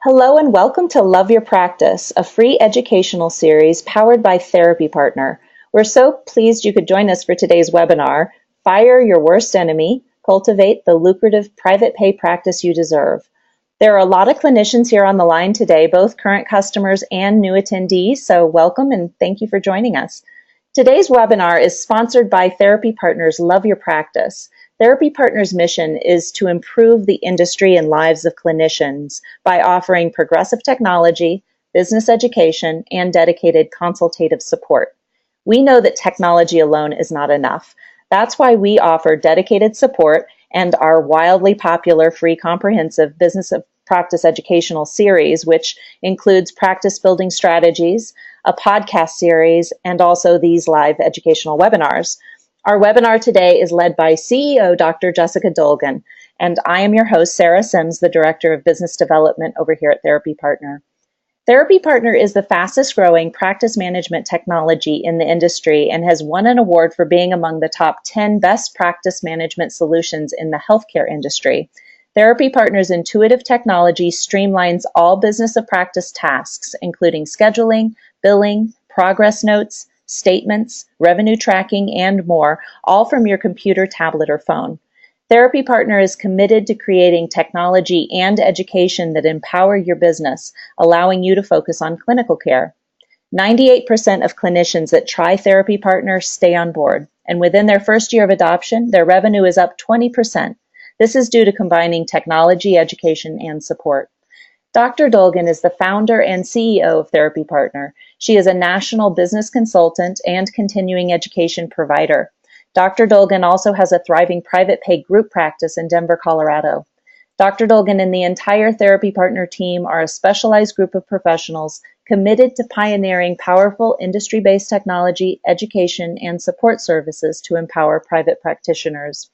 Hello and welcome to Love Your Practice, a free educational series powered by Therapy Partner. We're so pleased you could join us for today's webinar, Fire Your Worst Enemy, Cultivate the Lucrative Private Pay Practice You Deserve. There are a lot of clinicians here on the line today, both current customers and new attendees, so welcome and thank you for joining us. Today's webinar is sponsored by Therapy Partner's Love Your Practice. Therapy Partners' mission is to improve the industry and lives of clinicians by offering progressive technology, business education, and dedicated consultative support. We know that technology alone is not enough. That's why we offer dedicated support and our wildly popular free comprehensive business of practice educational series, which includes practice building strategies, a podcast series, and also these live educational webinars. Our webinar today is led by CEO Dr. Jessica Dolgan, and I am your host, Sarah Sims, the Director of Business Development over here at Therapy Partner. Therapy Partner is the fastest growing practice management technology in the industry and has won an award for being among the top 10 best practice management solutions in the healthcare industry. Therapy Partner's intuitive technology streamlines all business of practice tasks, including scheduling, billing, progress notes, statements, revenue tracking, and more, all from your computer, tablet, or phone. Therapy Partner is committed to creating technology and education that empower your business, allowing you to focus on clinical care. 98% of clinicians that try Therapy Partner stay on board, and within their first year of adoption, their revenue is up 20%. This is due to combining technology, education, and support. Dr. Dolgan is the founder and CEO of Therapy Partner. She is a national business consultant and continuing education provider. Dr. Dolgan also has a thriving private pay group practice in Denver, Colorado. Dr. Dolgan and the entire Therapy Partner team are a specialized group of professionals committed to pioneering powerful industry-based technology, education, and support services to empower private practitioners.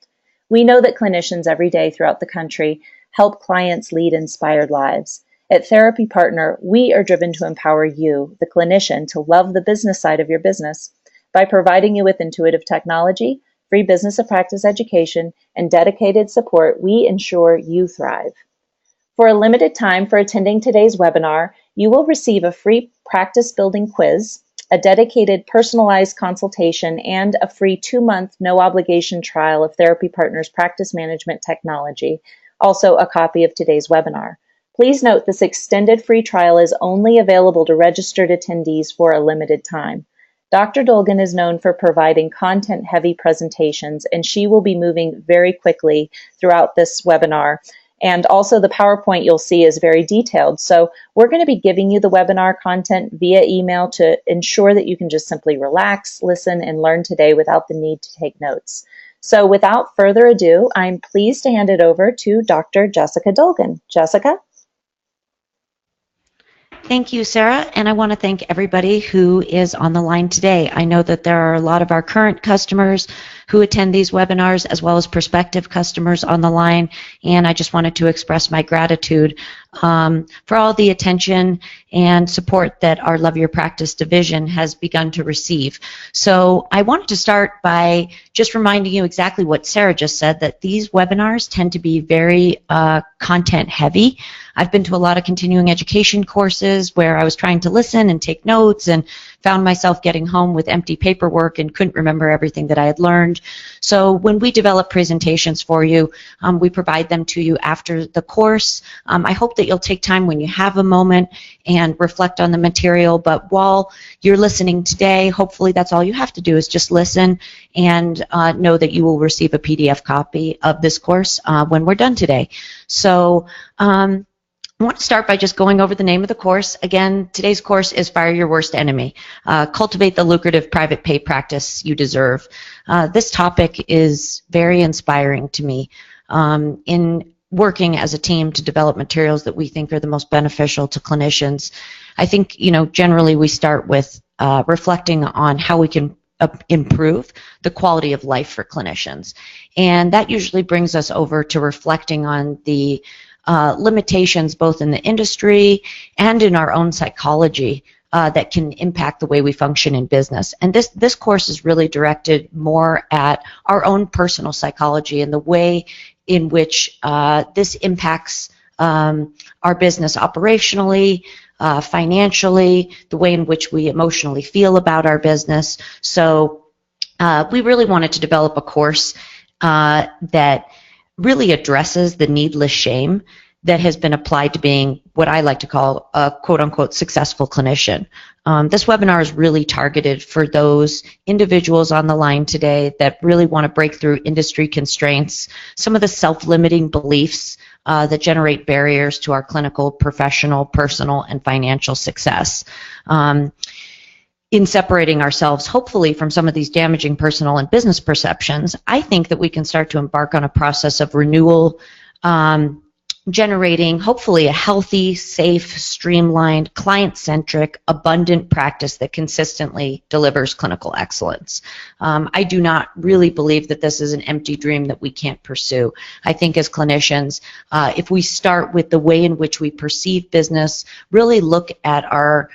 We know that clinicians every day throughout the country help clients lead inspired lives. At Therapy Partner, we are driven to empower you, the clinician, to love the business side of your business. By providing you with intuitive technology, free business of practice education, and dedicated support, we ensure you thrive. For a limited time for attending today's webinar, you will receive a free practice building quiz, a dedicated personalized consultation, and a free 2-month no obligation trial of Therapy Partner's practice management technology, also a copy of today's webinar. Please note this extended free trial is only available to registered attendees for a limited time. Dr. Dolgan is known for providing content-heavy presentations, and she will be moving very quickly throughout this webinar. And also the PowerPoint you'll see is very detailed. So we're going to be giving you the webinar content via email to ensure that you can just simply relax, listen, and learn today without the need to take notes. So without further ado, I'm pleased to hand it over to Dr. Jessica Dolgan. Jessica? Thank you, Sarah, and I want to thank everybody who is on the line today. I know that there are a lot of our current customers who attend these webinars as well as prospective customers on the line, and I just wanted to express my gratitude for all the attention and support that our Love Your Practice division has begun to receive. So I wanted to start by just reminding you exactly what Sarah just said, that these webinars tend to be very content heavy. I've been to a lot of continuing education courses where I was trying to listen and take notes and found myself getting home with empty paperwork and couldn't remember everything that I had learned. So when we develop presentations for you, we provide them to you after the course. I hope that you'll take time when you have a moment and reflect on the material, but while you're listening today, hopefully that's all you have to do is just listen and know that you will receive a PDF copy of this course when we're done today. So I want to start by just going over the name of the course. Again, today's course is Fire Your Worst Enemy, Cultivate the Lucrative Private Pay Practice You Deserve. This topic is very inspiring to me in working as a team to develop materials that we think are the most beneficial to clinicians. I think, generally we start with reflecting on how we can improve the quality of life for clinicians. And that usually brings us over to reflecting on the limitations both in the industry and in our own psychology that can impact the way we function in business. And this course is really directed more at our own personal psychology and the way in which this impacts our business operationally, financially, the way in which we emotionally feel about our business. So we really wanted to develop a course that really addresses the needless shame that has been applied to being what I like to call a quote-unquote successful clinician. This webinar is really targeted for those individuals on the line today that really want to break through industry constraints, some of the self-limiting beliefs that generate barriers to our clinical, professional, personal, and financial success. In separating ourselves, hopefully, from some of these damaging personal and business perceptions, I think that we can start to embark on a process of renewal, generating hopefully a healthy, safe, streamlined, client-centric, abundant practice that consistently delivers clinical excellence. I do not really believe that this is an empty dream that we can't pursue. I think as clinicians, if we start with the way in which we perceive business, really look at our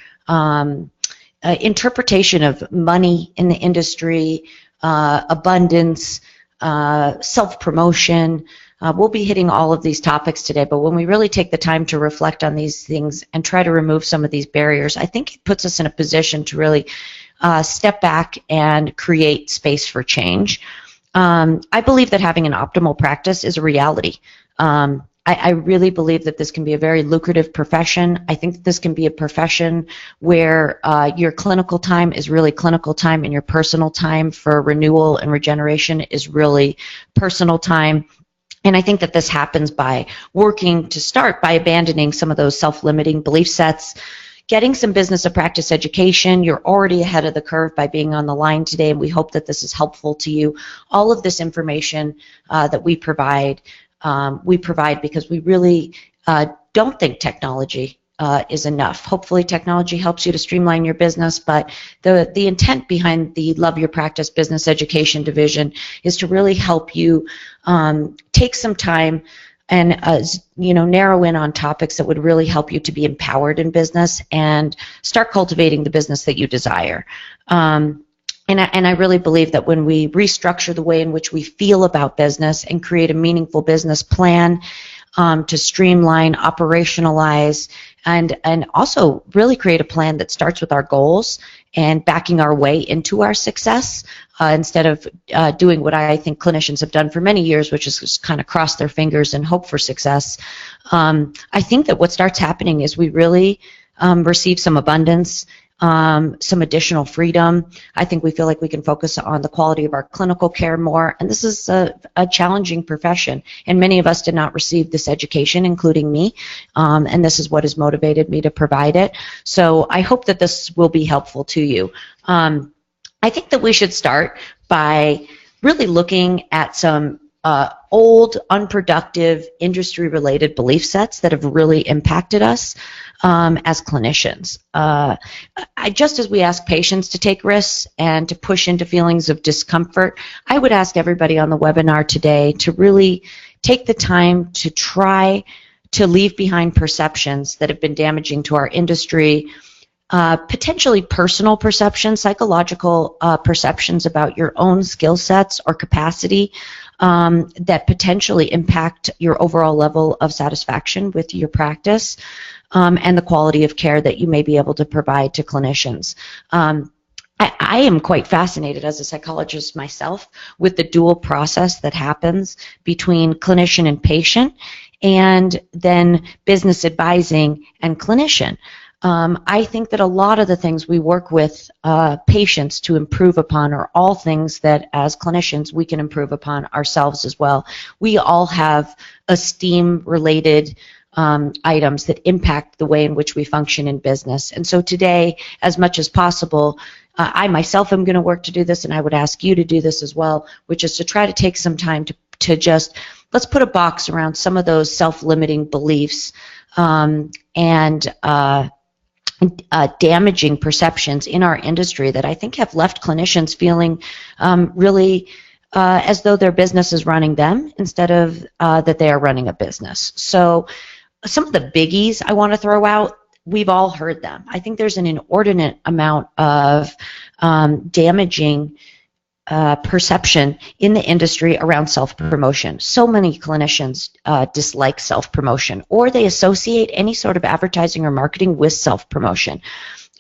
interpretation of money in the industry, abundance, self-promotion. We'll be hitting all of these topics today, but when we really take the time to reflect on these things and try to remove some of these barriers, I think it puts us in a position to really step back and create space for change. I believe that having an optimal practice is a reality. I really believe that this can be a very lucrative profession. I think that this can be a profession where your clinical time is really clinical time and your personal time for renewal and regeneration is really personal time. And I think that this happens by working to start by abandoning some of those self-limiting belief sets, getting some business of practice education. You're already ahead of the curve by being on the line today, and we hope that this is helpful to you. All of this information that we provide because we really don't think technology is enough. Hopefully technology helps you to streamline your business, but the intent behind the Love Your Practice Business Education Division is to really help you take some time and narrow in on topics that would really help you to be empowered in business and start cultivating the business that you desire. And I really believe that when we restructure the way in which we feel about business and create a meaningful business plan to streamline, operationalize, and also really create a plan that starts with our goals and backing our way into our success instead of doing what I think clinicians have done for many years, which is just kind of cross their fingers and hope for success. I think that what starts happening is we really receive some abundance, some additional freedom. I think we feel like we can focus on the quality of our clinical care more, and this is a challenging profession, and many of us did not receive this education, including me, and this is what has motivated me to provide it. So I hope that this will be helpful to you. I think that we should start by really looking at some old, unproductive, industry-related belief sets that have really impacted us as clinicians. Just as we ask patients to take risks and to push into feelings of discomfort, I would ask everybody on the webinar today to really take the time to try to leave behind perceptions that have been damaging to our industry, potentially personal perceptions, psychological perceptions about your own skill sets or capacity that potentially impact your overall level of satisfaction with your practice and the quality of care that you may be able to provide to clinicians. I am quite fascinated as a psychologist myself with the dual process that happens between clinician and patient, and then business advising and clinician. I think that a lot of the things we work with patients to improve upon are all things that as clinicians we can improve upon ourselves as well. We all have esteem-related items that impact the way in which we function in business. And so today, as much as possible, I myself am going to work to do this, and I would ask you to do this as well, which is to try to take some time to just, let's put a box around some of those self-limiting beliefs and damaging perceptions in our industry that I think have left clinicians feeling really as though their business is running them instead of that they are running a business. So some of the biggies I want to throw out, we've all heard them. I think there's an inordinate amount of damaging perception in the industry around self-promotion. So many clinicians dislike self-promotion, or they associate any sort of advertising or marketing with self-promotion.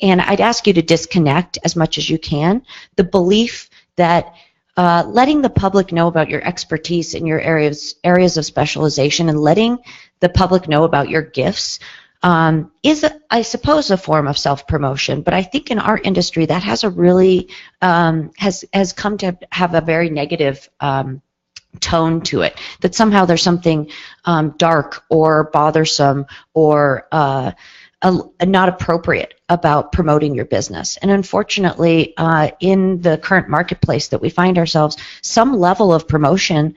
And I'd ask you to disconnect as much as you can the belief that letting the public know about your expertise in your areas of specialization and letting the public know about your gifts is, I suppose, a form of self-promotion. But I think in our industry that has a really has come to have a very negative tone to it. That somehow there's something dark or bothersome or not appropriate about promoting your business. And unfortunately, in the current marketplace that we find ourselves, some level of promotion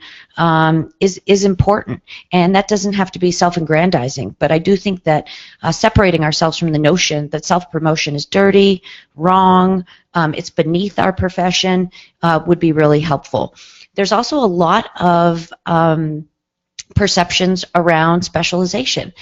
is important. And that doesn't have to be self-aggrandizing. But I do think that separating ourselves from the notion that self-promotion is dirty, wrong, it's beneath our profession would be really helpful. There's also a lot of perceptions around specialization.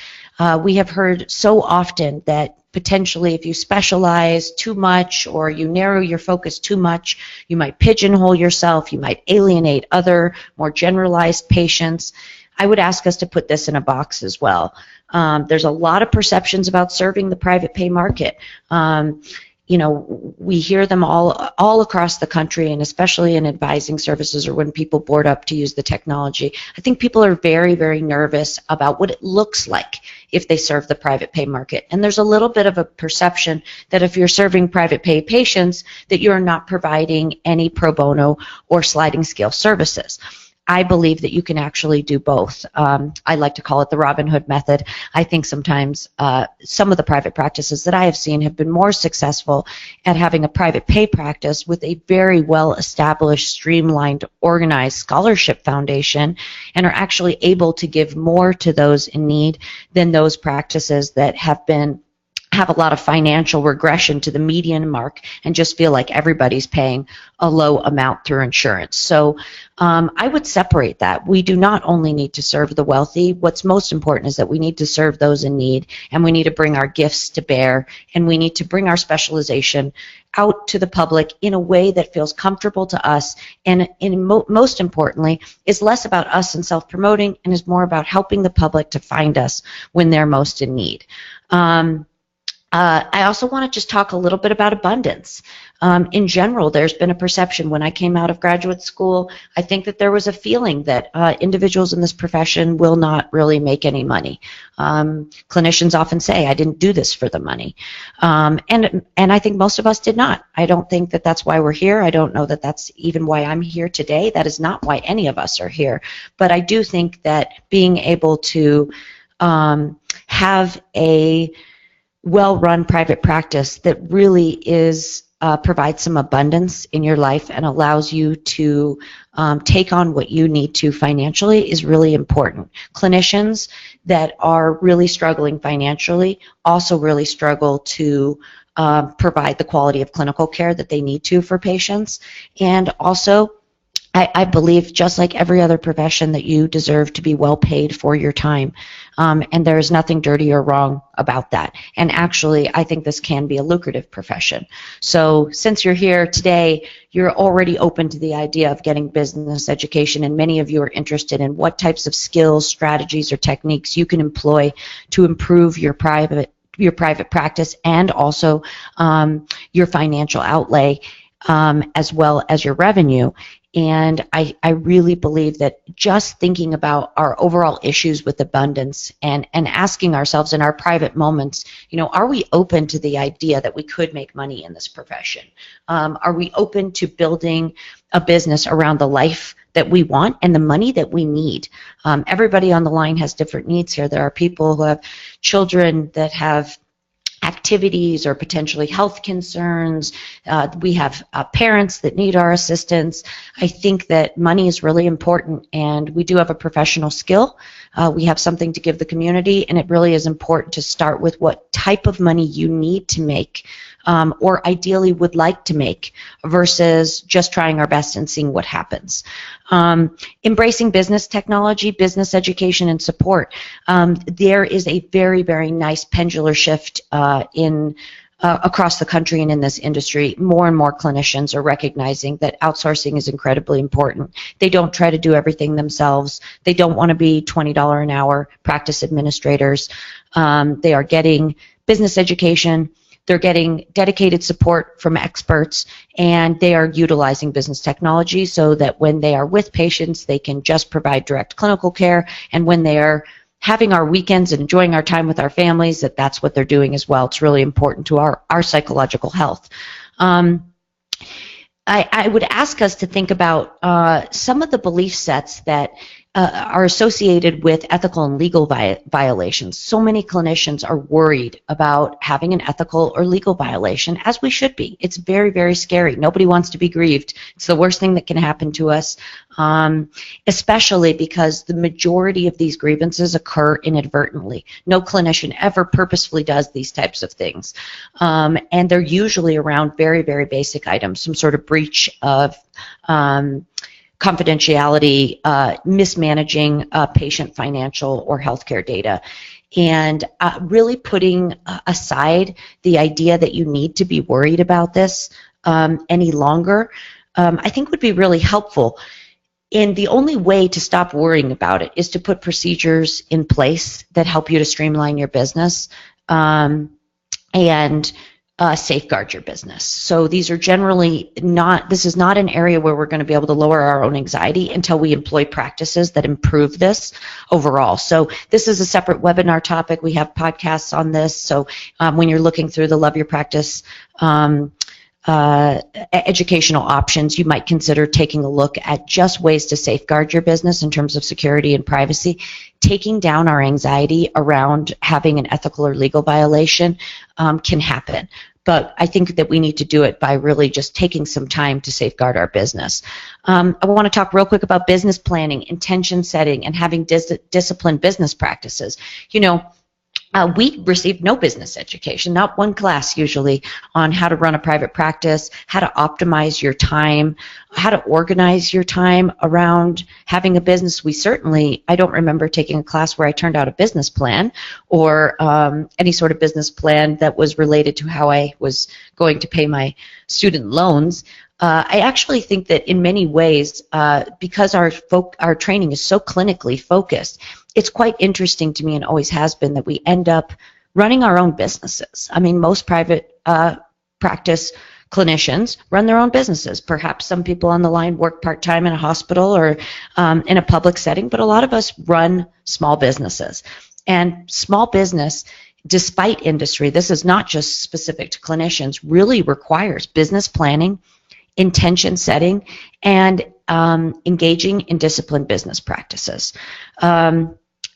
We have heard so often that potentially if you specialize too much or you narrow your focus too much, you might pigeonhole yourself, you might alienate other more generalized patients. I would ask us to put this in a box as well. There's a lot of perceptions about serving the private pay market. You know, we hear them all across the country, and especially in advising services or when people board up to use the technology. I think people are very, very nervous about what it looks like if they serve the private pay market. And there's a little bit of a perception that if you're serving private pay patients, that you're not providing any pro bono or sliding scale services. I believe that you can actually do both. I like to call it the Robin Hood method. I think sometimes some of the private practices that I have seen have been more successful at having a private pay practice with a very well-established, streamlined, organized scholarship foundation and are actually able to give more to those in need than those practices that have a lot of financial regression to the median mark and just feel like everybody's paying a low amount through insurance. So I would separate that. We do not only need to serve the wealthy. What's most important is that we need to serve those in need, and we need to bring our gifts to bear, and we need to bring our specialization out to the public in a way that feels comfortable to us, and most importantly, is less about us and self-promoting and is more about helping the public to find us when they're most in need. I also want to just talk a little bit about abundance. In general, there's been a perception when I came out of graduate school, I think that there was a feeling that individuals in this profession will not really make any money. Clinicians often say, I didn't do this for the money. And I think most of us did not. I don't think that that's why we're here. I don't know that that's even why I'm here today. That is not why any of us are here. But I do think that being able to have a well-run private practice that really is provides some abundance in your life and allows you to take on what you need to financially is really important. Clinicians that are really struggling financially also really struggle to provide the quality of clinical care that they need to for patients. And also, I believe, just like every other profession, that you deserve to be well paid for your time. And there is nothing dirty or wrong about that. And actually, I think this can be a lucrative profession. So since you're here today, you're already open to the idea of getting business education, and many of you are interested in what types of skills, strategies, or techniques you can employ to improve your private practice and also your financial outlay as well as your revenue. And I really believe that just thinking about our overall issues with abundance and asking ourselves in our private moments, you know, are we open to the idea that we could make money in this profession? Are we open to building a business around the life that we want and the money that we need? Everybody on the line has different needs here. There are people who have children that have activities or potentially health concerns. We have parents that need our assistance. I think that money is really important, and we do have a professional skill. We have something to give the community, and it really is important to start with what type of money you need to make or ideally would like to make versus just trying our best and seeing what happens. Embracing business technology, business education, and support. There is a very, very nice pendular shift in across the country and in this industry, more and more clinicians are recognizing that outsourcing is incredibly important. They don't try to do everything themselves. They don't want to be $20 an hour practice administrators. They are getting business education. They're getting dedicated support from experts, and they are utilizing business technology so that when they are with patients, they can just provide direct clinical care, and when they are having our weekends and enjoying our time with our families, that's what they're doing as well. It's really important to our psychological health. I would ask us to think about some of the belief sets that are associated with ethical and legal violations. So many clinicians are worried about having an ethical or legal violation, as we should be. It's very, very scary. Nobody wants to be grieved. It's the worst thing that can happen to us, especially because the majority of these grievances occur inadvertently. No clinician ever purposefully does these types of things. And they're usually around very, very basic items, some sort of breach of confidentiality, mismanaging patient financial or healthcare data, and really putting aside the idea that you need to be worried about this any longer, I think would be really helpful. And the only way to stop worrying about it is to put procedures in place that help you to streamline your business and safeguard your business. So these are generally not, this is not an area where we're going to be able to lower our own anxiety until we employ practices that improve this overall. So this is a separate webinar topic. We have podcasts on this. So when you're looking through the Love Your Practice educational options, you might consider taking a look at just ways to safeguard your business in terms of security and privacy. Taking down our anxiety around having an ethical or legal violation can happen. But I think that we need to do it by really just taking some time to safeguard our business. I want to talk real quick about business planning, intention setting, and having disciplined business practices. You know, we received no business education, not one class usually, on how to run a private practice, how to optimize your time, how to organize your time around having a business. I don't remember taking a class where I turned out a business plan or any sort of business plan that was related to how I was going to pay my student loans. I actually think that in many ways, because our training is so clinically focused, it's quite interesting to me, and always has been, that we end up running our own businesses. I mean, most private practice clinicians run their own businesses. Perhaps some people on the line work part-time in a hospital or in a public setting, but a lot of us run small businesses. And small business, despite industry, this is not just specific to clinicians, really requires business planning, intention setting, and engaging in disciplined business practices.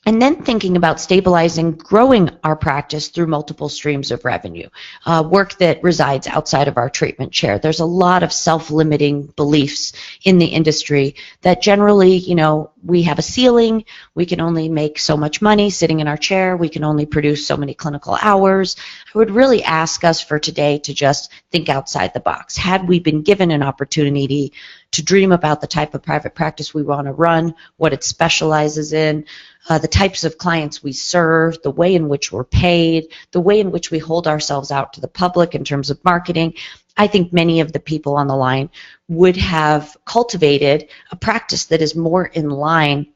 And then thinking about stabilizing, growing our practice through multiple streams of revenue, work that resides outside of our treatment chair. There's a lot of self-limiting beliefs in the industry that generally, you know, we have a ceiling, we can only make so much money sitting in our chair, we can only produce so many clinical hours. I would really ask us for today to just think outside the box. Had we been given an opportunity to dream about the type of private practice we want to run, what it specializes in, the types of clients we serve, the way in which we're paid, the way in which we hold ourselves out to the public in terms of marketing, I think many of the people on the line would have cultivated a practice that is more in line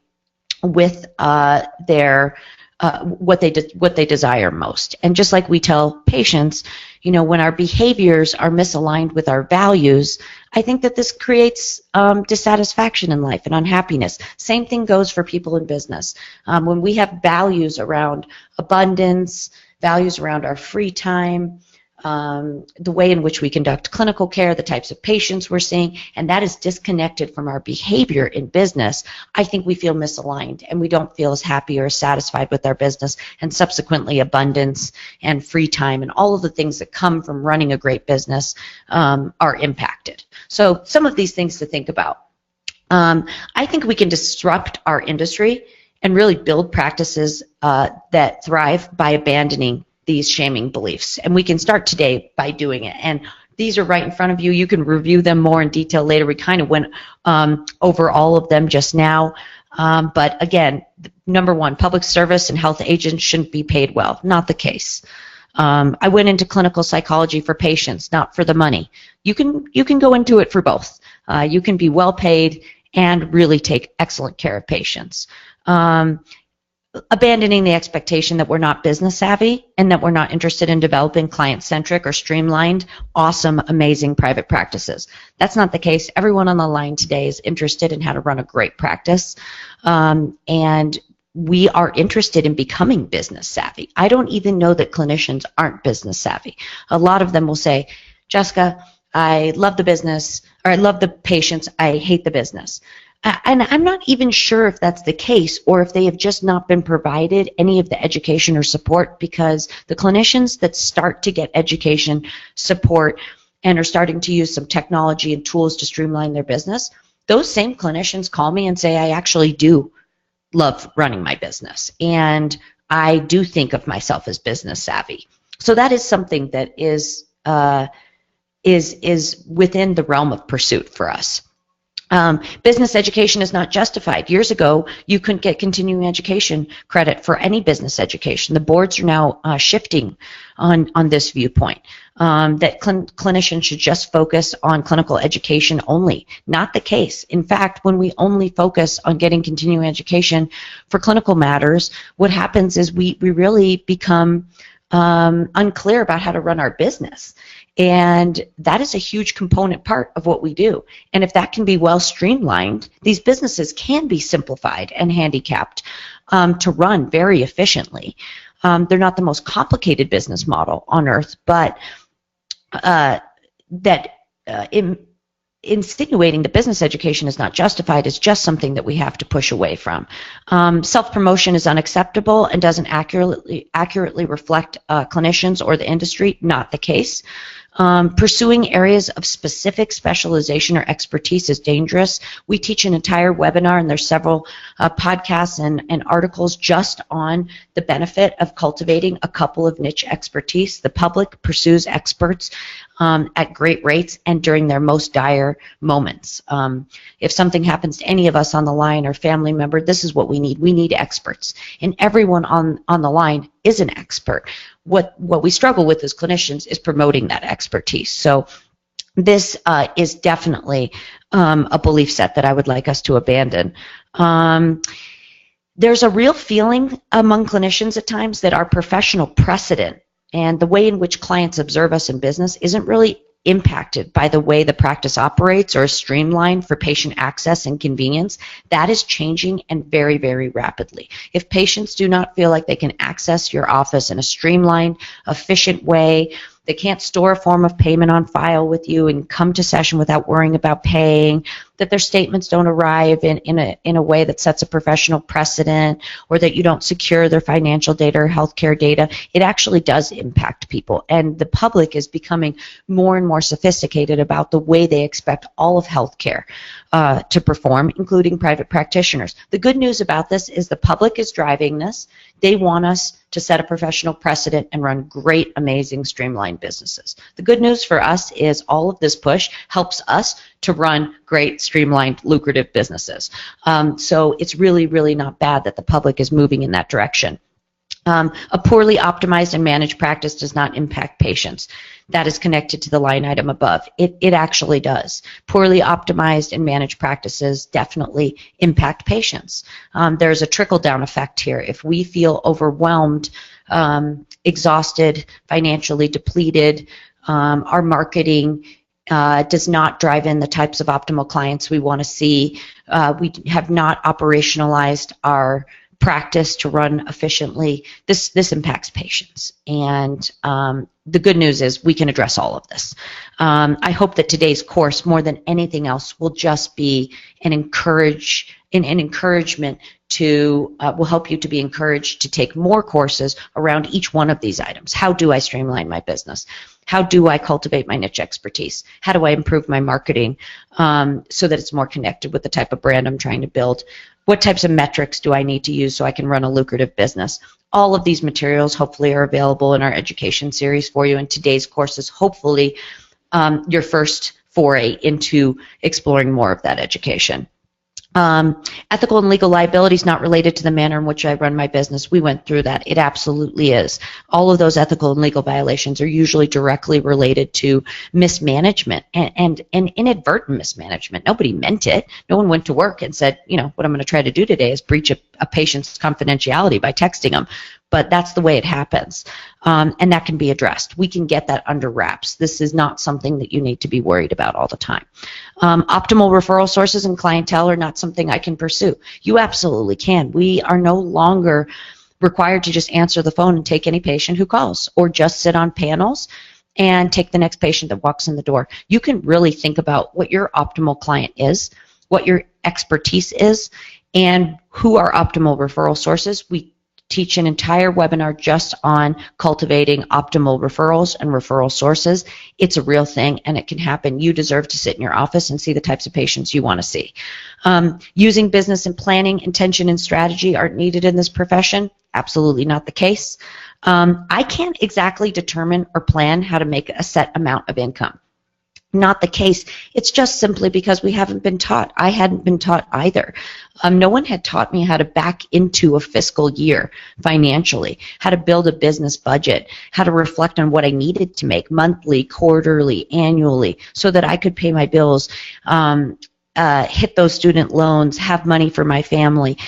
with their what they desire most. And just like we tell patients, you know, when our behaviors are misaligned with our values, I think that this creates dissatisfaction in life and unhappiness. Same thing goes for people in business. When we have values around abundance, values around our free time, the way in which we conduct clinical care, the types of patients we're seeing, and that is disconnected from our behavior in business, I think we feel misaligned and we don't feel as happy or as satisfied with our business, and subsequently abundance and free time and all of the things that come from running a great business are impacted. So some of these things to think about. I think we can disrupt our industry and really build practices that thrive by abandoning these shaming beliefs. And we can start today by doing it. And these are right in front of you. You can review them more in detail later. We kind of went over all of them just now. But again, number one, public service and health agents shouldn't be paid well. Not the case. I went into clinical psychology for patients, not for the money. You can go into it for both. You can be well paid and really take excellent care of patients. Abandoning the expectation that we're not business savvy and that we're not interested in developing client-centric or streamlined, awesome, amazing private practices. That's not the case. Everyone on the line today is interested in how to run a great practice, and we are interested in becoming business savvy. I don't even know that clinicians aren't business savvy. A lot of them will say, Jessica, I love the business, or I love the patients, I hate the business. And I'm not even sure if that's the case or if they have just not been provided any of the education or support, because the clinicians that start to get education, support, and are starting to use some technology and tools to streamline their business, those same clinicians call me and say, I actually do love running my business, and I do think of myself as business savvy. So that is something that is within the realm of pursuit for us. Business education is not justified. Years ago, you couldn't get continuing education credit for any business education. The boards are now shifting on this viewpoint, that clinicians should just focus on clinical education only. Not the case. In fact, when we only focus on getting continuing education for clinical matters, what happens is we really become unclear about how to run our business. And that is a huge component part of what we do. And if that can be well streamlined, these businesses can be simplified and handicapped to run very efficiently. They're not the most complicated business model on earth, but insinuating that business education is not justified is just something that we have to push away from. Self-promotion is unacceptable and doesn't accurately reflect clinicians or the industry. Not the case. Pursuing areas of specific specialization or expertise is dangerous. We teach an entire webinar, and there's several podcasts and articles just on the benefit of cultivating a couple of niche expertise. The public pursues experts at great rates and during their most dire moments. If something happens to any of us on the line or family member, this is what we need. We need experts. And everyone on the line is an expert. What we struggle with as clinicians is promoting that expertise. So this is definitely a belief set that I would like us to abandon. There's a real feeling among clinicians at times that our professional precedent and the way in which clients observe us in business isn't really impacted by the way the practice operates or is streamlined for patient access and convenience. That is changing, and very, very rapidly. If patients do not feel like they can access your office in a streamlined, efficient way, they can't store a form of payment on file with you and come to session without worrying about paying, that their statements don't arrive in a way that sets a professional precedent, or that you don't secure their financial data or healthcare data, it actually does impact people. And the public is becoming more and more sophisticated about the way they expect all of healthcare to perform, including private practitioners. The good news about this is the public is driving this. They want us to set a professional precedent and run great, amazing, streamlined businesses. The good news for us is all of this push helps us to run great, streamlined, lucrative businesses. So it's really, really not bad that the public is moving in that direction. A poorly optimized and managed practice does not impact patients. That is connected to the line item above. It actually does. Poorly optimized and managed practices definitely impact patients. There's a trickle-down effect here. If we feel overwhelmed, exhausted, financially depleted, our marketing does not drive in the types of optimal clients we want to see, we have not operationalized our practice to run efficiently, this impacts patients. And the good news is we can address all of this. I hope that today's course, more than anything else, will just be an encouragement to, will help you to be encouraged to take more courses around each one of these items. How do I streamline my business? How do I cultivate my niche expertise? How do I improve my marketing so that it's more connected with the type of brand I'm trying to build? What types of metrics do I need to use so I can run a lucrative business? All of these materials hopefully are available in our education series for you, and today's course is hopefully your first foray into exploring more of that education. Ethical and legal liability is not related to the manner in which I run my business. We went through that. It absolutely is. All of those ethical and legal violations are usually directly related to mismanagement and inadvertent mismanagement. Nobody meant it. No one went to work and said, you know, what I'm going to try to do today is breach a patient's confidentiality by texting them. But that's the way it happens, and that can be addressed. We can get that under wraps. This is not something that you need to be worried about all the time. Optimal referral sources and clientele are not something I can pursue. You absolutely can. We are no longer required to just answer the phone and take any patient who calls, or just sit on panels and take the next patient that walks in the door. You can really think about what your optimal client is, what your expertise is, and who are optimal referral sources. We teach an entire webinar just on cultivating optimal referrals and referral sources. It's a real thing, and it can happen. You deserve to sit in your office and see the types of patients you want to see. Using business and planning, intention, and strategy aren't needed in this profession. Absolutely not the case. I can't exactly determine or plan how to make a set amount of income. Not the case. It's just simply because we haven't been taught. I hadn't been taught either. No one had taught me how to back into a fiscal year financially, how to build a business budget, how to reflect on what I needed to make monthly, quarterly, annually, so that I could pay my bills, hit those student loans, have money for my family.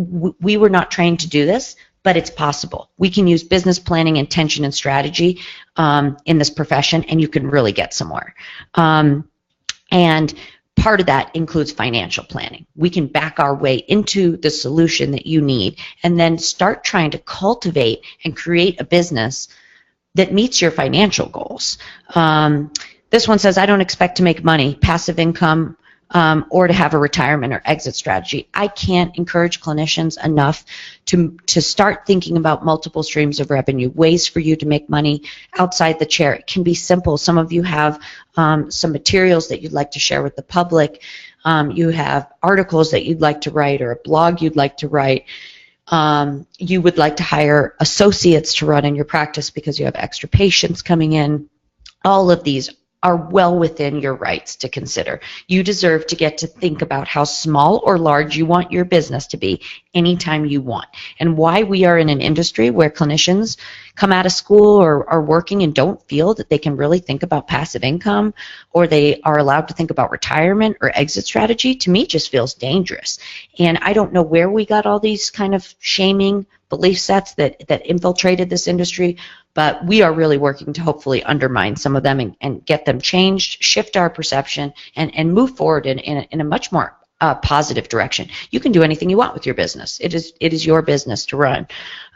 We were not trained to do this, but it's possible. We can use business planning, intention, and strategy in this profession, and you can really get somewhere. And part of that includes financial planning. We can back our way into the solution that you need and then start trying to cultivate and create a business that meets your financial goals. This one says, I don't expect to make money, passive income, or to have a retirement or exit strategy. I can't encourage clinicians enough to start thinking about multiple streams of revenue, ways for you to make money outside the chair. It can be simple. Some of you have some materials that you'd like to share with the public. You have articles that you'd like to write, or a blog you'd like to write. You would like to hire associates to run in your practice because you have extra patients coming in. All of these are well within your rights to consider. You deserve to get to think about how small or large you want your business to be anytime you want, and why we are in an industry where clinicians come out of school or are working and don't feel that they can really think about passive income, or they are allowed to think about retirement or exit strategy. To me, just feels dangerous. And I don't know where we got all these kind of shaming belief sets that infiltrated this industry, but we are really working to hopefully undermine some of them and get them changed, shift our perception, and move forward in a much more positive direction. You can do anything you want with your business. It is your business to run.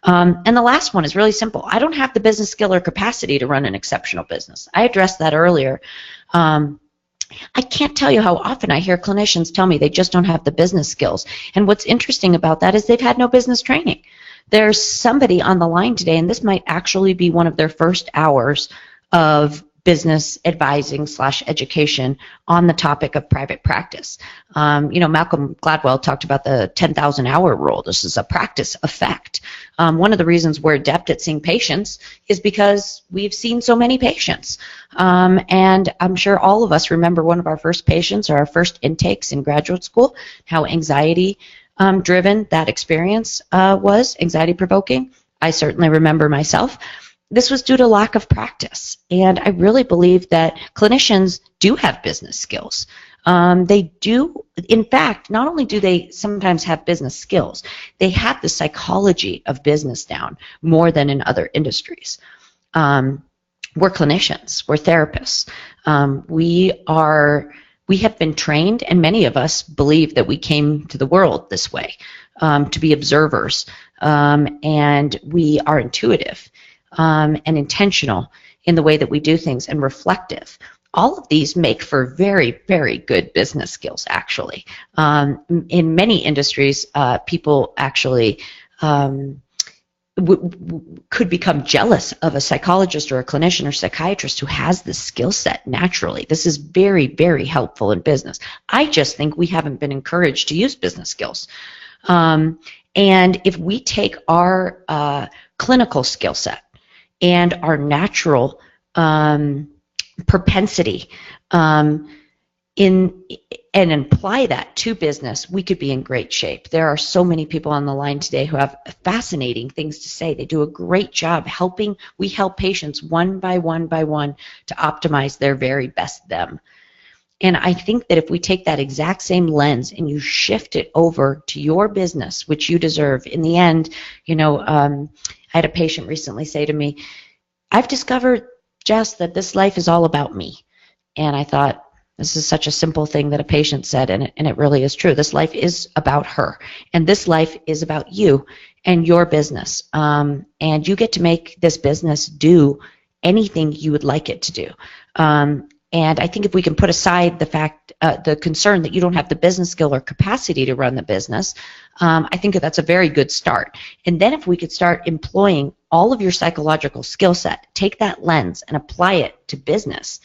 And the last one is really simple. I don't have the business skill or capacity to run an exceptional business. I addressed that earlier. I can't tell you how often I hear clinicians tell me they just don't have the business skills. And what's interesting about that is they've had no business training. There's somebody on the line today, and this might actually be one of their first hours of business advising / education on the topic of private practice. You know, Malcolm Gladwell talked about the 10,000 hour rule. This is a practice effect. One of the reasons we're adept at seeing patients is because we've seen so many patients. And I'm sure all of us remember one of our first patients or our first intakes in graduate school, how anxiety driven that experience was, anxiety provoking. I certainly remember myself. This was due to lack of practice, and I really believe that clinicians do have business skills. They do, in fact, not only do they sometimes have business skills, they have the psychology of business down more than in other industries. We're clinicians, we're therapists. We have been trained, and many of us believe that we came to the world this way, to be observers, and we are intuitive and intentional in the way that we do things, and reflective. All of these make for very, very good business skills, actually. In many industries, people actually could become jealous of a psychologist or a clinician or psychiatrist who has this skill set naturally. This is very, very helpful in business. I just think we haven't been encouraged to use business skills. And if we take our clinical skill set and our natural propensity in and apply that to business, we could be in great shape. There are so many people on the line today who have fascinating things to say. They do a great job helping. We help patients one by one by one to optimize their very best them. And I think that if we take that exact same lens and you shift it over to your business, which you deserve, in the end, I had a patient recently say to me, I've discovered, Jess, that this life is all about me. And I thought, this is such a simple thing that a patient said, and it really is true. This life is about her, and this life is about you and your business. And you get to make this business do anything you would like it to do. And I think if we can put aside the concern that you don't have the business skill or capacity to run the business, I think that's a very good start. And then if we could start employing all of your psychological skill set, take that lens and apply it to business,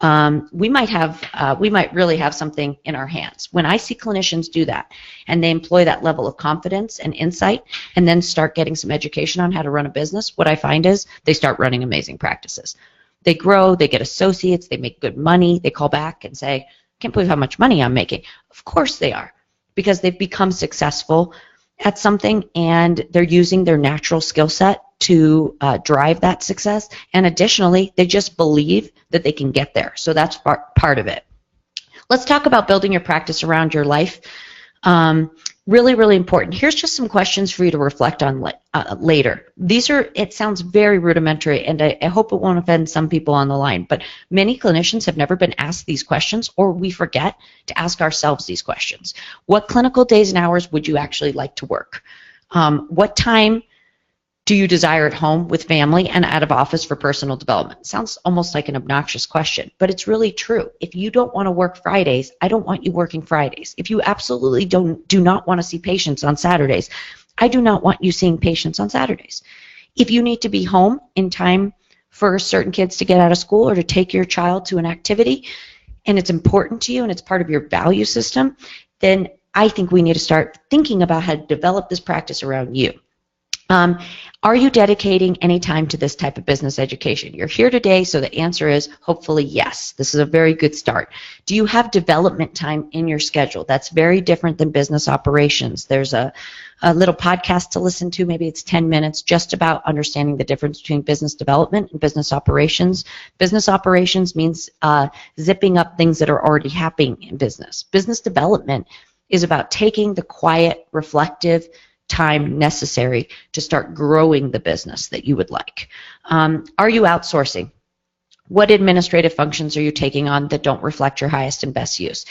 we might really have something in our hands. When I see clinicians do that and they employ that level of confidence and insight and then start getting some education on how to run a business, what I find is they start running amazing practices. They grow, they get associates, they make good money, they call back and say, I can't believe how much money I'm making. Of course they are, because they've become successful at something and they're using their natural skill set to drive that success. And additionally, they just believe that they can get there. So that's part of it. Let's talk about building your practice around your life. Really, really important. Here's just some questions for you to reflect on later. It sounds very rudimentary, and I hope it won't offend some people on the line, but many clinicians have never been asked these questions, or we forget to ask ourselves these questions. What clinical days and hours would you actually like to work? What time do you desire at home with family and out of office for personal development? Sounds almost like an obnoxious question, but it's really true. If you don't want to work Fridays, I don't want you working Fridays. If you absolutely do not want to see patients on Saturdays, I do not want you seeing patients on Saturdays. If you need to be home in time for certain kids to get out of school or to take your child to an activity, and it's important to you and it's part of your value system, then I think we need to start thinking about how to develop this practice around you. Are you dedicating any time to this type of business education? You're here today, so the answer is hopefully yes. This is a very good start. Do you have development time in your schedule? That's very different than business operations. There's a little podcast to listen to, maybe it's 10 minutes, just about understanding the difference between business development and business operations. Business operations means zipping up things that are already happening in business. Business development is about taking the quiet, reflective time necessary to start growing the business that you would like. Are you outsourcing? What administrative functions are you taking on that don't reflect your highest and best use?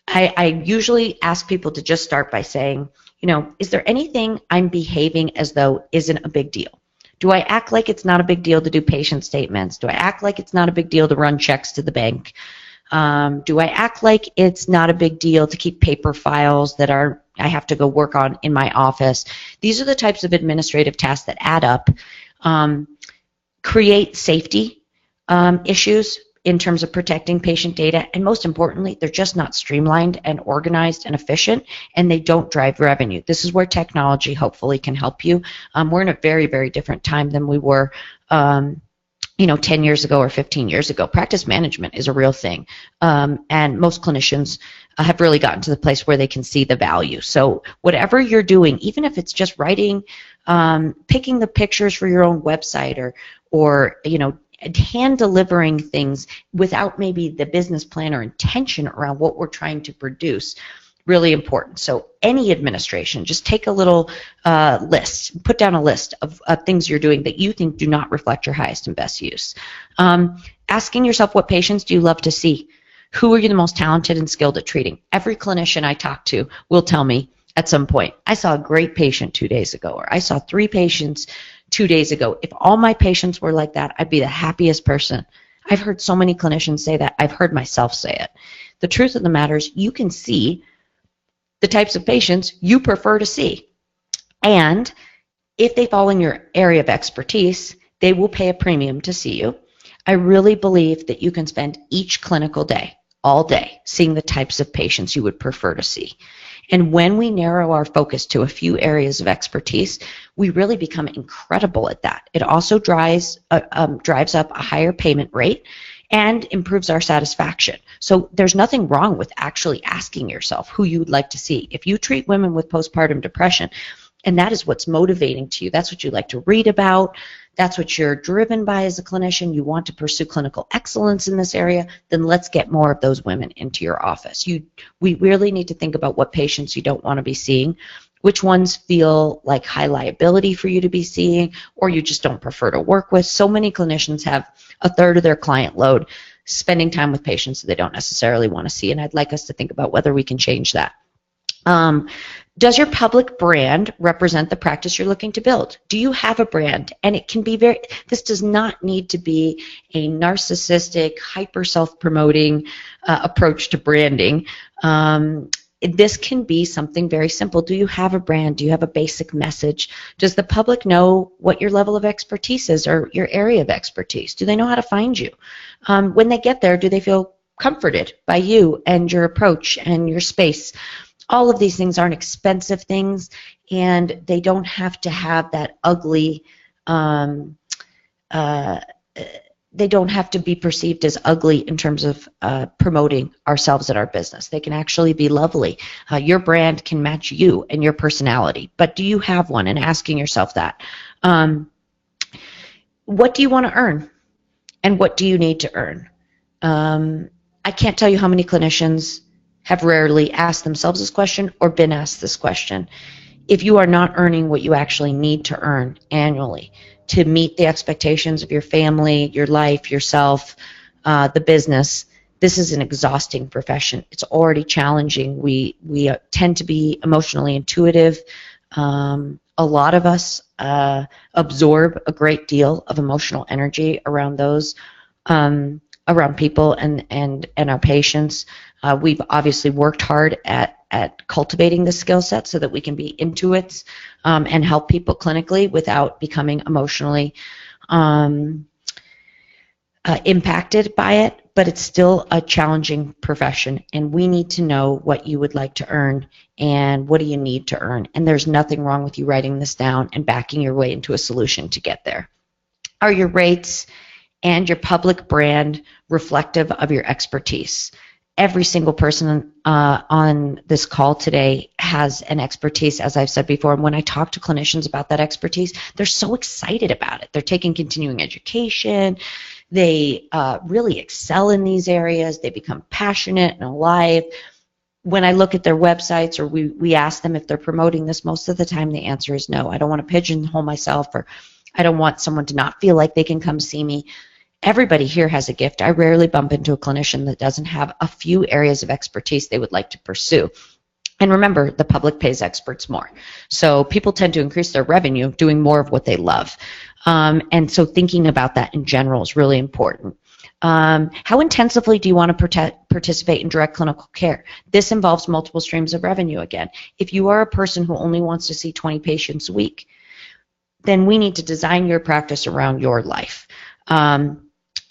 I usually ask people to just start by saying, is there anything I'm behaving as though isn't a big deal? Do I act like it's not a big deal to do patient statements? Do I act like it's not a big deal to run checks to the bank? Do I act like it's not a big deal to keep paper files that I have to go work on in my office? These are the types of administrative tasks that add up, create safety issues in terms of protecting patient data, and most importantly, they're just not streamlined and organized and efficient, and they don't drive revenue. This is where technology hopefully can help you. We're in a very, very different time than we were 10 years ago or 15 years ago. Practice management is a real thing, and most clinicians have really gotten to the place where they can see the value. So whatever you're doing, even if it's just writing, picking the pictures for your own website, or hand delivering things without maybe the business plan or intention around what we're trying to produce, really important. So any administration, just take a little list, put down a list of things you're doing that you think do not reflect your highest and best use. Asking yourself, what patients do you love to see? Who are you the most talented and skilled at treating? Every clinician I talk to will tell me at some point, I saw a great patient 2 days ago, or I saw 3 patients 2 days ago. If all my patients were like that, I'd be the happiest person. I've heard so many clinicians say that. I've heard myself say it. The truth of the matter is you can see the types of patients you prefer to see. And if they fall in your area of expertise, they will pay a premium to see you. I really believe that you can spend each clinical day, all day, seeing the types of patients you would prefer to see. And when we narrow our focus to a few areas of expertise, we really become incredible at that. It also drives up a higher payment rate, and improves our satisfaction. So there's nothing wrong with actually asking yourself who you would like to see. If you treat women with postpartum depression, and that is what's motivating to you, that's what you like to read about, that's what you're driven by as a clinician, you want to pursue clinical excellence in this area, then let's get more of those women into your office. We really need to think about what patients you don't want to be seeing, which ones feel like high liability for you to be seeing, or you just don't prefer to work with. So many clinicians have a third of their client load spending time with patients that they don't necessarily want to see, and I'd like us to think about whether we can change that. Does your public brand represent the practice you're looking to build? Do you have a brand? And it can be this does not need to be a narcissistic, hyper self-promoting approach to branding. This can be something very simple. Do you have a brand? Do you have a basic message? Does the public know what your level of expertise is or your area of expertise? Do they know how to find you? When they get there, do they feel comforted by you and your approach and your space? All of these things aren't expensive things, and they don't have to have that ugly, they don't have to be perceived as ugly in terms of promoting ourselves and our business. They can actually be lovely. Your brand can match you and your personality, but do you have one? And asking yourself that. What do you want to earn? And what do you need to earn? I can't tell you how many clinicians have rarely asked themselves this question or been asked this question. If you are not earning what you actually need to earn annually to meet the expectations of your family, your life, yourself, the business, this is an exhausting profession. It's already challenging. We tend to be emotionally intuitive. A lot of us absorb a great deal of emotional energy around those, around people and our patients. We've obviously worked hard at cultivating the skill set so that we can be intuits and help people clinically without becoming emotionally impacted by it, but it's still a challenging profession, and we need to know what you would like to earn and what do you need to earn, and there's nothing wrong with you writing this down and backing your way into a solution to get there. Are your rates and your public brand reflective of your expertise? Every single person on this call today has an expertise, as I've said before. And when I talk to clinicians about that expertise, they're so excited about it. They're taking continuing education. They really excel in these areas. They become passionate and alive. When I look at their websites or we ask them if they're promoting this, most of the time the answer is no. I don't want to pigeonhole myself, or I don't want someone to not feel like they can come see me. Everybody here has a gift. I rarely bump into a clinician that doesn't have a few areas of expertise they would like to pursue. And remember, the public pays experts more. So people tend to increase their revenue doing more of what they love. And so thinking about that in general is really important. How intensively do you want to participate in direct clinical care? This involves multiple streams of revenue again. If you are a person who only wants to see 20 patients a week, then we need to design your practice around your life.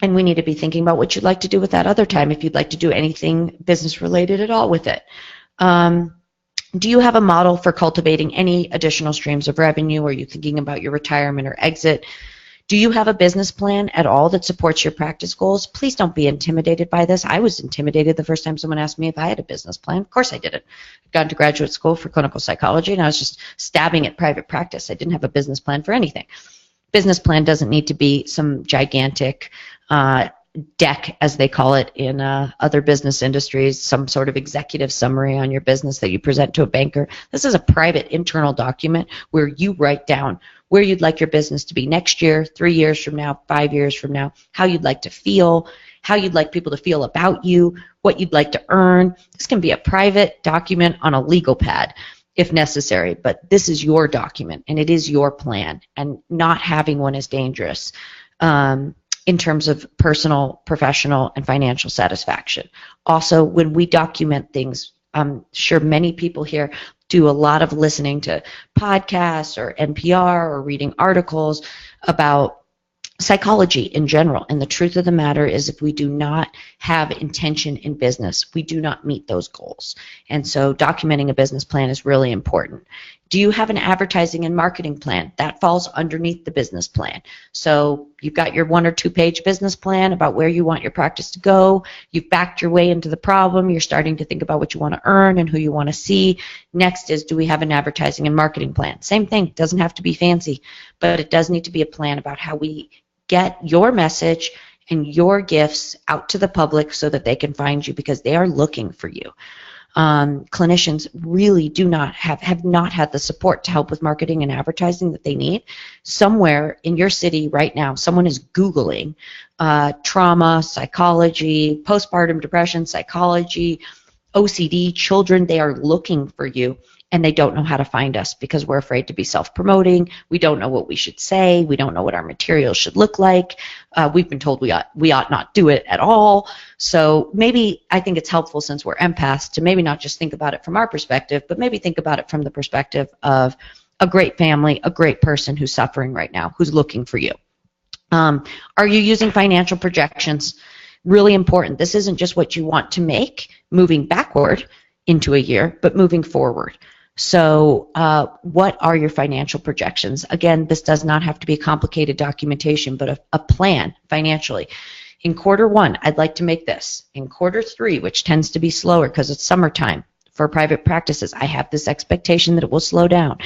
And we need to be thinking about what you'd like to do with that other time, if you'd like to do anything business related at all with it. Do you have a model for cultivating any additional streams of revenue? Are you thinking about your retirement or exit? Do you have a business plan at all that supports your practice goals? Please don't be intimidated by this. I was intimidated the first time someone asked me if I had a business plan. Of course I didn't. I'd gone to graduate school for clinical psychology, and I was just stabbing at private practice. I didn't have a business plan for anything. Business plan doesn't need to be some gigantic deck, as they call it in other business industries, some sort of executive summary on your business that you present to a banker. This is a private internal document where you write down where you'd like your business to be next year, 3 years from now, 5 years from now, how you'd like to feel, how you'd like people to feel about you, what you'd like to earn. This can be a private document on a legal pad if necessary, but this is your document and it is your plan, and not having one is dangerous in terms of personal, professional, and financial satisfaction. Also, when we document things, I'm sure many people here do a lot of listening to podcasts or NPR or reading articles about psychology in general, and the truth of the matter is, if we do not have intention in business, we do not meet those goals. And so documenting a business plan is really important. Do you have an advertising and marketing plan? That falls underneath the business plan. So you've got your 1 or 2 page business plan about where you want your practice to go. You've backed your way into the problem. You're starting to think about what you want to earn and who you want to see. Next is, do we have an advertising and marketing plan? Same thing. It doesn't have to be fancy, but it does need to be a plan about how we get your message and your gifts out to the public so that they can find you, because they are looking for you. Clinicians really have not had the support to help with marketing and advertising that they need. Somewhere in your city right now, someone is Googling trauma, psychology, postpartum depression, psychology, OCD, children. They are looking for you, and they don't know how to find us because we're afraid to be self-promoting. We don't know what we should say. We don't know what our materials should look like. We've been told we ought not do it at all. So maybe I think it's helpful, since we're empaths, to maybe not just think about it from our perspective, but maybe think about it from the perspective of a great family, a great person who's suffering right now, who's looking for you. Are you using financial projections? Really important. This isn't just what you want to make moving backward into a year, but moving forward. So what are your financial projections? Again, this does not have to be a complicated documentation, but a plan financially. In quarter 1, I'd like to make this. In quarter 3, which tends to be slower because it's summertime for private practices, I have this expectation that it will slow down.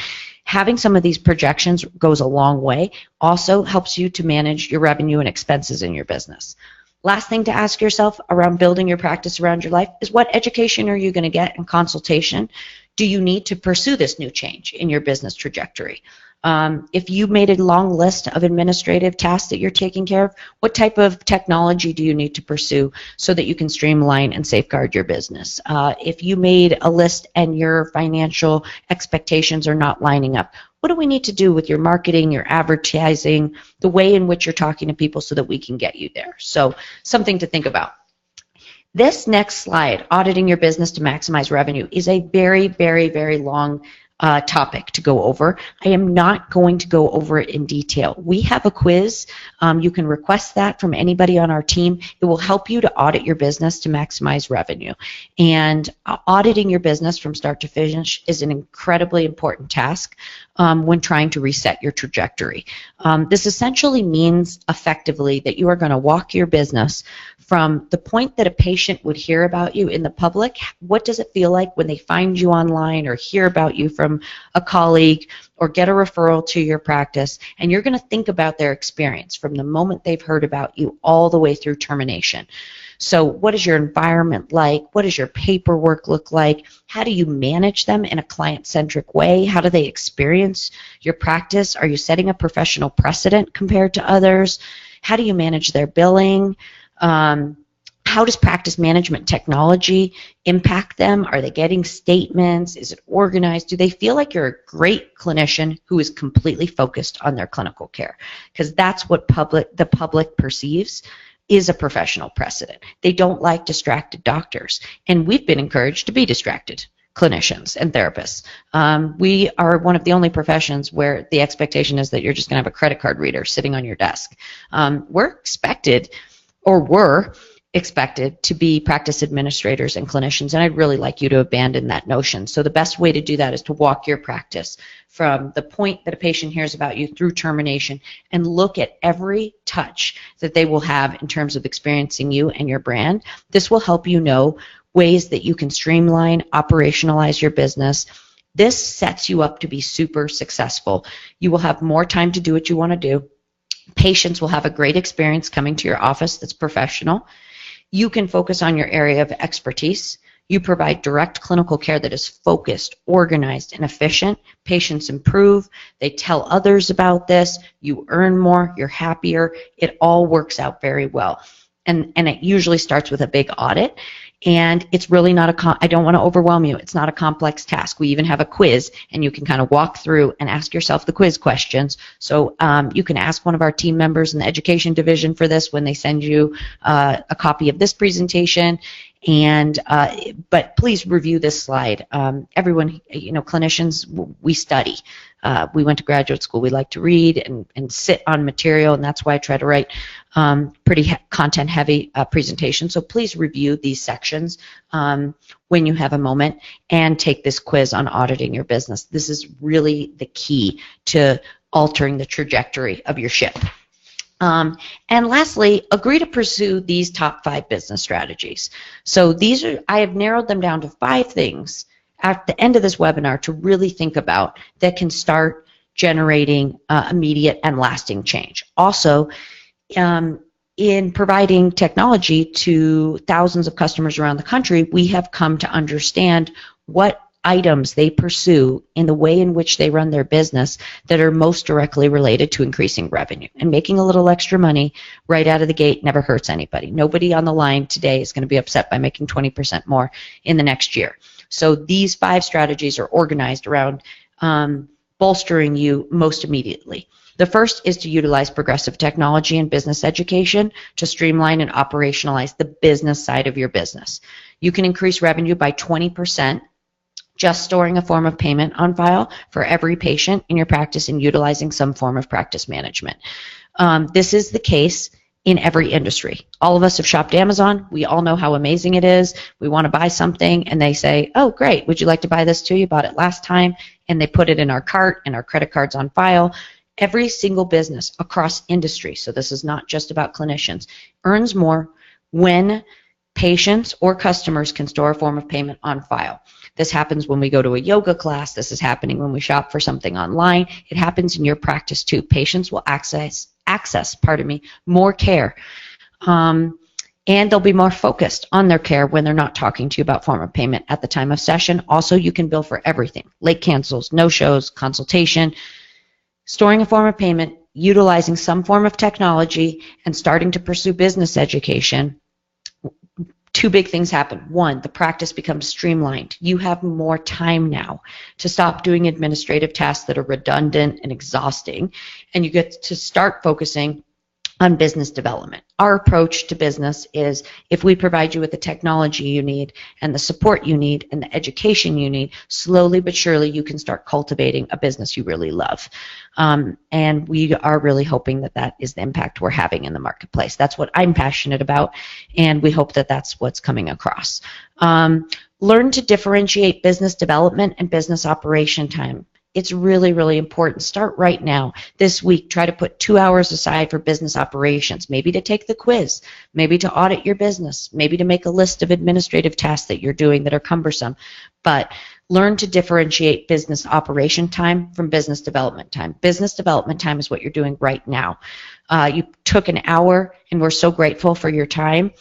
Having some of these projections goes a long way. Also helps you to manage your revenue and expenses in your business. Last thing to ask yourself around building your practice around your life is, what education are you going to get in consultation? Do you need to pursue this new change in your business trajectory? If you made a long list of administrative tasks that you're taking care of, what type of technology do you need to pursue so that you can streamline and safeguard your business? If you made a list and your financial expectations are not lining up, what do we need to do with your marketing, your advertising, the way in which you're talking to people so that we can get you there? So something to think about. This next slide, auditing your business to maximize revenue, is a very, very, very long topic to go over. I am not going to go over it in detail. We have a quiz. You can request that from anybody on our team. It will help you to audit your business to maximize revenue. And auditing your business from start to finish is an incredibly important task when trying to reset your trajectory. This essentially means effectively that you are going to walk your business from the point that a patient would hear about you in the public. What does it feel like when they find you online or hear about you from a colleague or get a referral to your practice? And you're going to think about their experience from the moment they've heard about you all the way through termination. So what is your environment like? What does your paperwork look like? How do you manage them in a client-centric way? How do they experience your practice? Are you setting a professional precedent compared to others? How do you manage their billing? How does practice management technology impact them? Are they getting statements? Is it organized? Do they feel like you're a great clinician who is completely focused on their clinical care? Because that's what the public perceives is a professional precedent. They don't like distracted doctors, and we've been encouraged to be distracted clinicians and therapists. We are one of the only professions where the expectation is that you're just going to have a credit card reader sitting on your desk. We're expected to be practice administrators and clinicians, and I'd really like you to abandon that notion. So the best way to do that is to walk your practice from the point that a patient hears about you through termination and look at every touch that they will have in terms of experiencing you and your brand. This will help you know ways that you can streamline, operationalize your business. This sets you up to be super successful. You will have more time to do what you want to do. Patients will have a great experience coming to your office that's professional. You can focus on your area of expertise. You provide direct clinical care that is focused, organized, and efficient. Patients improve. They tell others about this. You earn more. You're happier. It all works out very well. And it usually starts with a big audit. And it's really not I don't want to overwhelm you. It's not a complex task. We even have a quiz, and you can kind of walk through and ask yourself the quiz questions. So you can ask one of our team members in the education division for this when they send you a copy of this presentation. And but please review this slide. Everyone, clinicians, we study. We went to graduate school. We like to read and sit on material, and that's why I try to write pretty content-heavy presentations. So please review these sections when you have a moment, and take this quiz on auditing your business. This is really the key to altering the trajectory of your ship. And lastly, agree to pursue these top 5 business strategies. So I have narrowed them down to 5 things at the end of this webinar to really think about that can start generating immediate and lasting change. Also, in providing technology to thousands of customers around the country, we have come to understand what items they pursue in the way in which they run their business that are most directly related to increasing revenue. And making a little extra money right out of the gate never hurts anybody. Nobody on the line today is going to be upset by making 20% more in the next year. So these 5 strategies are organized around bolstering you most immediately. The first is to utilize progressive technology and business education to streamline and operationalize the business side of your business. You can increase revenue by 20% just storing a form of payment on file for every patient in your practice and utilizing some form of practice management. This is the case in every industry. All of us have shopped Amazon. We all know how amazing it is. We want to buy something and they say, oh, great, would you like to buy this too? You bought it last time. And they put it in our cart and our credit cards on file. Every single business across industry, so this is not just about clinicians, earns more when patients or customers can store a form of payment on file. This happens when we go to a yoga class. This is happening when we shop for something online. It happens in your practice too. Patients will access more care. And they'll be more focused on their care when they're not talking to you about form of payment at the time of session. Also, you can bill for everything. Late cancels, no-shows, consultation. Storing a form of payment, utilizing some form of technology, and starting to pursue business education. 2 big things happen. 1, the practice becomes streamlined. You have more time now to stop doing administrative tasks that are redundant and exhausting, and you get to start focusing on business development. Our approach to business is if we provide you with the technology you need and the support you need and the education you need, slowly but surely you can start cultivating a business you really love. And we are really hoping that that is the impact we're having in the marketplace. That's what I'm passionate about, and we hope that that's what's coming across. Learn to differentiate business development and business operation time. It's really, really important. Start right now. This week, try to put 2 hours aside for business operations, maybe to take the quiz, maybe to audit your business, maybe to make a list of administrative tasks that you're doing that are cumbersome. But learn to differentiate business operation time from business development time. Business development time is what you're doing right now. You took an hour, and we're so grateful for your time.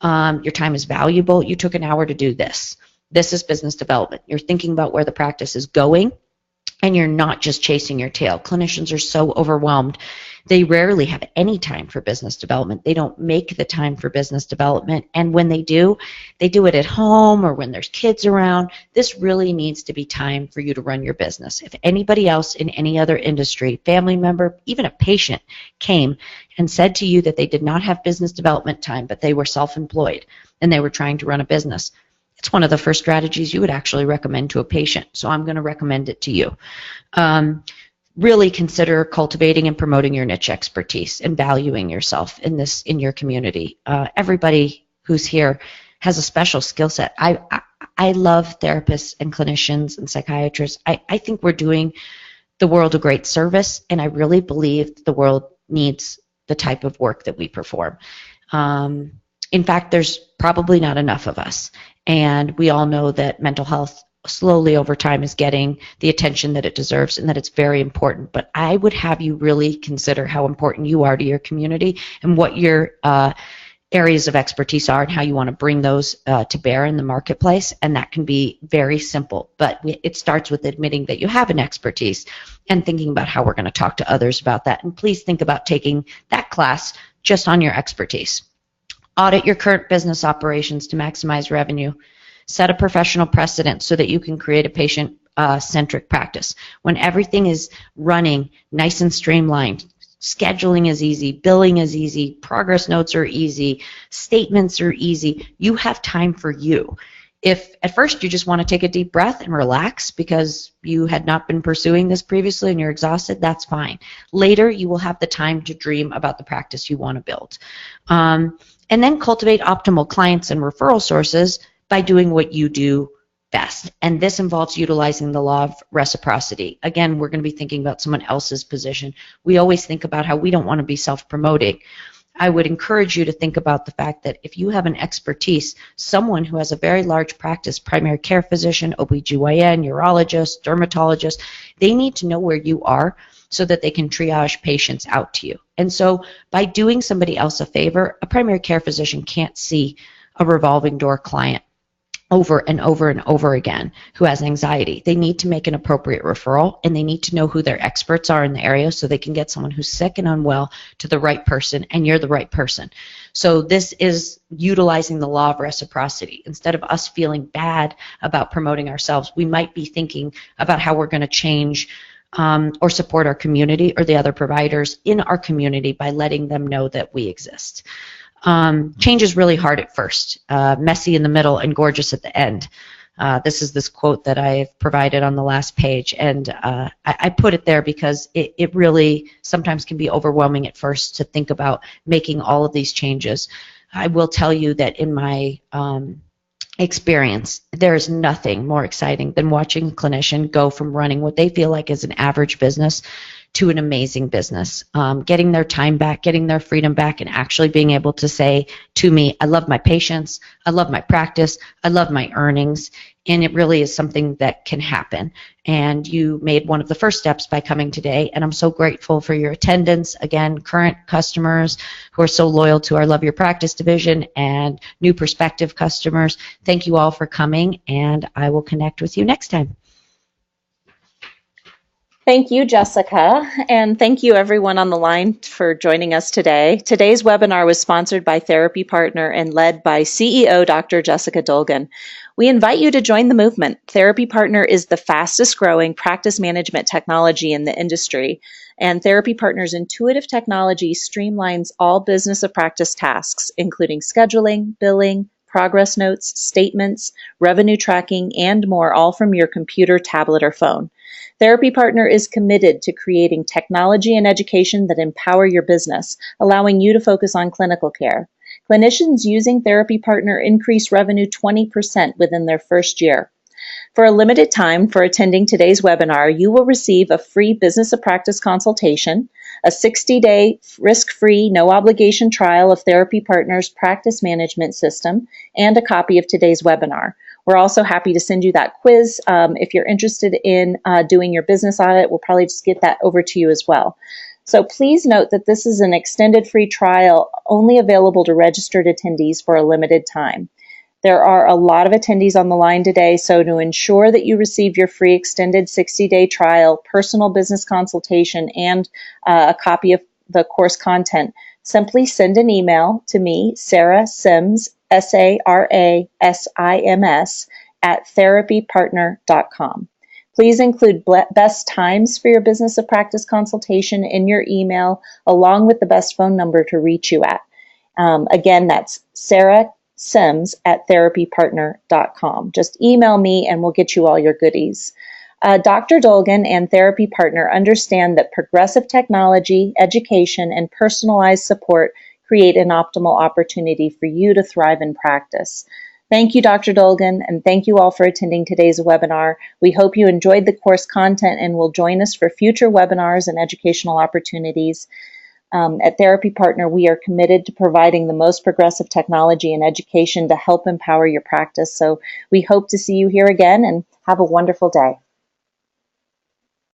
Your time is valuable. You took an hour to do this. This is business development. You're thinking about where the practice is going, and you're not just chasing your tail. Clinicians are so overwhelmed. They rarely have any time for business development. They don't make the time for business development. And when they do it at home or when there's kids around. This really needs to be time for you to run your business. If anybody else in any other industry, family member, even a patient, came and said to you that they did not have business development time, but they were self-employed and they were trying to run a business, it's one of the first strategies you would actually recommend to a patient. So I'm going to recommend it to you. Really consider cultivating and promoting your niche expertise and valuing yourself in your community. Everybody who's here has a special skill set. I love therapists and clinicians and psychiatrists. I think we're doing the world a great service, and I really believe the world needs the type of work that we perform. In fact, there's probably not enough of us. And we all know that mental health slowly over time is getting the attention that it deserves and that it's very important. But I would have you really consider how important you are to your community and what your areas of expertise are and how you want to bring those to bear in the marketplace. And that can be very simple. But it starts with admitting that you have an expertise and thinking about how we're going to talk to others about that. And please think about taking that class just on your expertise. Audit your current business operations to maximize revenue. Set a professional precedent so that you can create a patient-centric practice. When everything is running nice and streamlined, Scheduling is easy, billing is easy, progress notes are easy, statements are easy. You have time for you. If at first you just want to take a deep breath and relax because you had not been pursuing this previously and you're exhausted, that's fine. Later, you will have the time to dream about the practice you want to build. And then cultivate optimal clients and referral sources by doing what you do best. And this involves utilizing the law of reciprocity. Again, we're going to be thinking about someone else's position. We always think about how we don't want to be self-promoting. I would encourage you to think about the fact that if you have an expertise, someone who has a very large practice, primary care physician, OBGYN, urologist, dermatologist, they need to know where you are so that they can triage patients out to you. And so by doing somebody else a favor, a primary care physician can't see a revolving door client over and over and over again who has anxiety. They need to make an appropriate referral, and they need to know who their experts are in the area so they can get someone who's sick and unwell to the right person, and you're the right person. So this is utilizing the law of reciprocity. Instead of us feeling bad about promoting ourselves, we might be thinking about how we're going to change or support our community or the other providers in our community by letting them know that we exist. Change is really hard at first, messy in the middle and gorgeous at the end. This is this quote that I've provided on the last page, and I put it there because it really sometimes can be overwhelming at first to think about making all of these changes. I will tell you that in my experience, there is nothing more exciting than watching a clinician go from running what they feel like is an average business to an amazing business, getting their time back, getting their freedom back, and actually being able to say to me, I love my patients, I love my practice, I love my earnings, and it really is something that can happen. And you made one of the first steps by coming today, and I'm so grateful for your attendance. Again, current customers who are so loyal to our Love Your Practice division and new prospective customers, thank you all for coming, and I will connect with you next time. Thank you, Jessica, and thank you everyone on the line for joining us today. Today's webinar was sponsored by Therapy Partner and led by CEO Dr. Jessica Dolgan. We invite you to join the movement. Therapy Partner is the fastest growing practice management technology in the industry, and Therapy Partner's intuitive technology streamlines all business of practice tasks, including scheduling, billing, progress notes, statements, revenue tracking, and more, all from your computer, tablet, or phone. Therapy Partner is committed to creating technology and education that empower your business, allowing you to focus on clinical care. Clinicians using Therapy Partner increase revenue 20% within their first year. For a limited time for attending today's webinar, you will receive a free business of practice consultation, a 60-day risk-free, no-obligation trial of Therapy Partner's practice management system, and a copy of today's webinar. We're also happy to send you that quiz. If you're interested in doing your business audit, we'll probably just get that over to you as well. So please note that this is an extended free trial only available to registered attendees for a limited time. There are a lot of attendees on the line today, so to ensure that you receive your free extended 60-day trial, personal business consultation, and a copy of the course content, simply send an email to me, Sarah Sims, SARASIMS, at therapypartner.com. Please include best times for your business of practice consultation in your email, along with the best phone number to reach you at. Again, that's Sarah Sims at therapypartner.com. Just email me and we'll get you all your goodies. Dr. Dolgan and Therapy Partner understand that progressive technology, education, and personalized support create an optimal opportunity for you to thrive in practice. Thank you, Dr. Dolgan, and thank you all for attending today's webinar. We hope you enjoyed the course content and will join us for future webinars and educational opportunities. At Therapy Partner, we are committed to providing the most progressive technology and education to help empower your practice. So we hope to see you here again, and have a wonderful day.